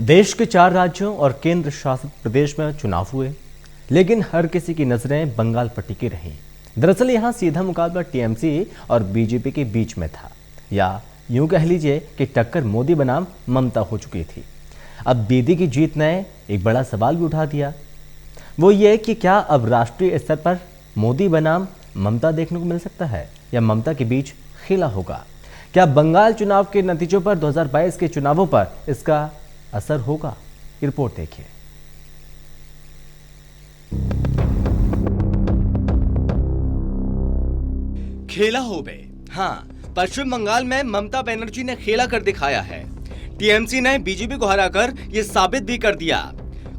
देश के 4 राज्यों और केंद्र शासित प्रदेश में चुनाव हुए, लेकिन हर किसी की नजरें बंगाल पर टिकी रहीं। दरअसल यहां सीधा मुकाबला टीएमसी और बीजेपी के बीच में था, या यूं कह लीजिए कि टक्कर मोदी बनाम ममता हो चुकी थी। अब दीदी की जीत ने एक बड़ा सवाल भी उठा दिया, वो ये कि क्या अब राष्ट्रीय स्तर पर मोदी बनाम ममता देखने को मिल सकता है, या ममता के बीच खेला होगा? क्या बंगाल चुनाव के नतीजों पर 2022 के चुनावों पर इसका असर होगा? रिपोर्ट देखिए। खेला हो बे। हाँ, पश्चिम बंगाल में ममता बनर्जी ने खेला कर दिखाया है। टीएमसी ने बीजेपी को हराकर ये साबित भी कर दिया।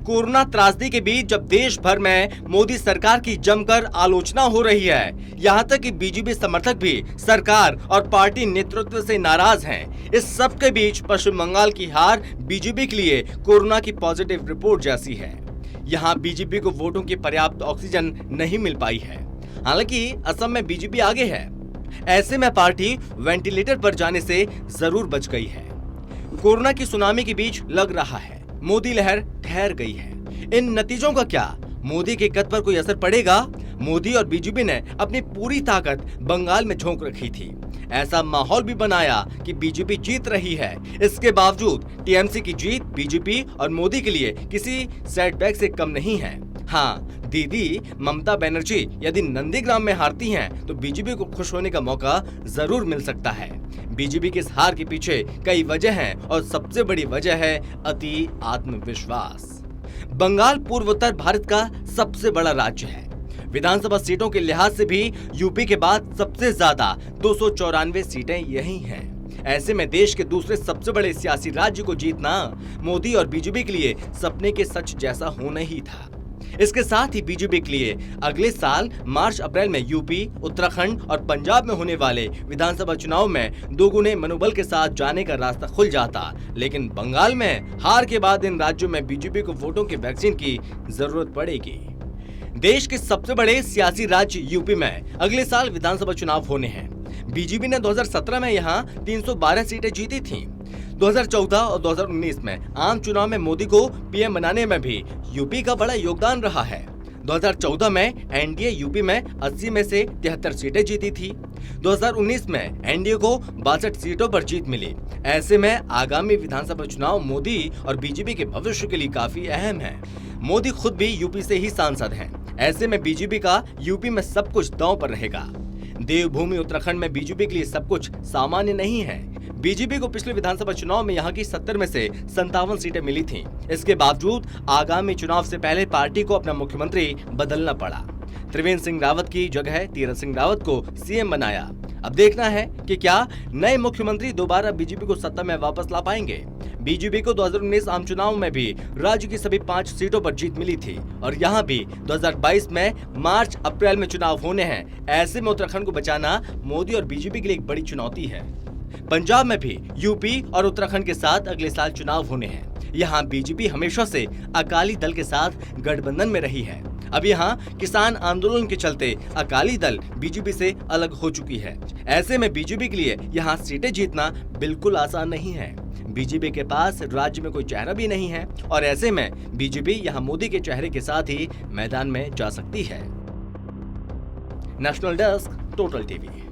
कोरोना त्रासदी के बीच जब देश भर में मोदी सरकार की जमकर आलोचना हो रही है, यहाँ तक कि बीजेपी समर्थक भी सरकार और पार्टी नेतृत्व से नाराज हैं। इस सब के बीच पश्चिम बंगाल की हार बीजेपी के लिए कोरोना की पॉजिटिव रिपोर्ट जैसी है। यहाँ बीजेपी को वोटों की पर्याप्त ऑक्सीजन नहीं मिल पाई है। हालांकि असम में बीजेपी आगे है। ऐसे में पार्टी वेंटिलेटर पर जाने से जरूर बच गई है। कोरोना की सुनामी के बीच लग रहा है मोदी लहर ठहर गई है। इन नतीजों का क्या मोदी के कद पर कोई असर पड़ेगा? मोदी और बीजेपी ने अपनी पूरी ताकत बंगाल में झोंक रखी थी। ऐसा माहौल भी बनाया कि बीजेपी जीत रही है। इसके बावजूद टीएमसी की जीत बीजेपी और मोदी के लिए किसी सेटबैक से कम नहीं है। हाँ, दीदी ममता बनर्जी यदि नंदीग्राम में हारती हैं, तो बीजेपी को खुश होने का मौका जरूर मिल सकता है। बीजेपी की इस हार के पीछे कई वजह हैं और सबसे बड़ी वजह है अति आत्मविश्वास। बंगाल पूर्वोत्तर भारत का सबसे बड़ा राज्य है। विधानसभा सीटों के लिहाज से भी यूपी के बाद सबसे ज्यादा 294 सीटें यही हैं। ऐसे में देश के दूसरे सबसे बड़े सियासी राज्य को जीतना मोदी और बीजेपी के लिए सपने के सच जैसा होना ही था। इसके साथ ही बीजेपी के लिए अगले साल मार्च अप्रैल में यूपी, उत्तराखंड और पंजाब में होने वाले विधानसभा चुनाव में दोगुने मनोबल के साथ जाने का रास्ता खुल जाता। लेकिन बंगाल में हार के बाद इन राज्यों में बीजेपी को वोटों की वैक्सीन की जरूरत पड़ेगी। देश के सबसे बड़े सियासी राज्य यूपी में अगले साल विधानसभा चुनाव होने हैं। बीजेपी ने 2017 में यहाँ 312 सीटें जीती थीं। 2014 और 2019 में आम चुनाव में मोदी को पीएम बनाने में भी यूपी का बड़ा योगदान रहा है। 2014 में एनडीए यूपी में 80 में से 73 सीटें जीती थी। 2019 में एनडीए को 62 सीटों पर जीत मिली। ऐसे में आगामी विधानसभा चुनाव मोदी और बीजेपी के भविष्य के लिए काफी अहम है। मोदी खुद भी यूपी से ही सांसद हैं। ऐसे में बीजेपी का यूपी में सब कुछ दांव पर रहेगा। देवभूमि उत्तराखंड में बीजेपी के लिए सब कुछ सामान्य नहीं है। बीजेपी को पिछले विधानसभा चुनाव में यहाँ की 70 में से 57 सीटें मिली थीं। इसके बावजूद आगामी चुनाव से पहले पार्टी को अपना मुख्यमंत्री बदलना पड़ा। त्रिवेंद्र सिंह रावत की जगह तीरथ सिंह रावत को सीएम बनाया। अब देखना है कि क्या नए मुख्यमंत्री दोबारा बीजेपी को सत्ता में वापस ला पाएंगे। बीजेपी को 2019 आम चुनाव में भी राज्य की सभी 5 सीटों पर जीत मिली थी और यहाँ भी 2022 में मार्च अप्रैल में चुनाव होने हैं। ऐसे में उत्तराखंड को बचाना मोदी और बीजेपी के लिए एक बड़ी चुनौती है। पंजाब में भी यूपी और उत्तराखंड के साथ अगले साल चुनाव होने हैं। यहाँ बीजेपी हमेशा से अकाली दल के साथ गठबंधन में रही है। अब यहाँ किसान आंदोलन के चलते अकाली दल बीजेपी से अलग हो चुकी है। ऐसे में बीजेपी के लिए यहाँ सीटें जीतना बिल्कुल आसान नहीं है। बीजेपी के पास राज्य में कोई चेहरा भी नहीं है और ऐसे में बीजेपी यहाँ मोदी के चेहरे के साथ ही मैदान में जा सकती है। National desk, total TV.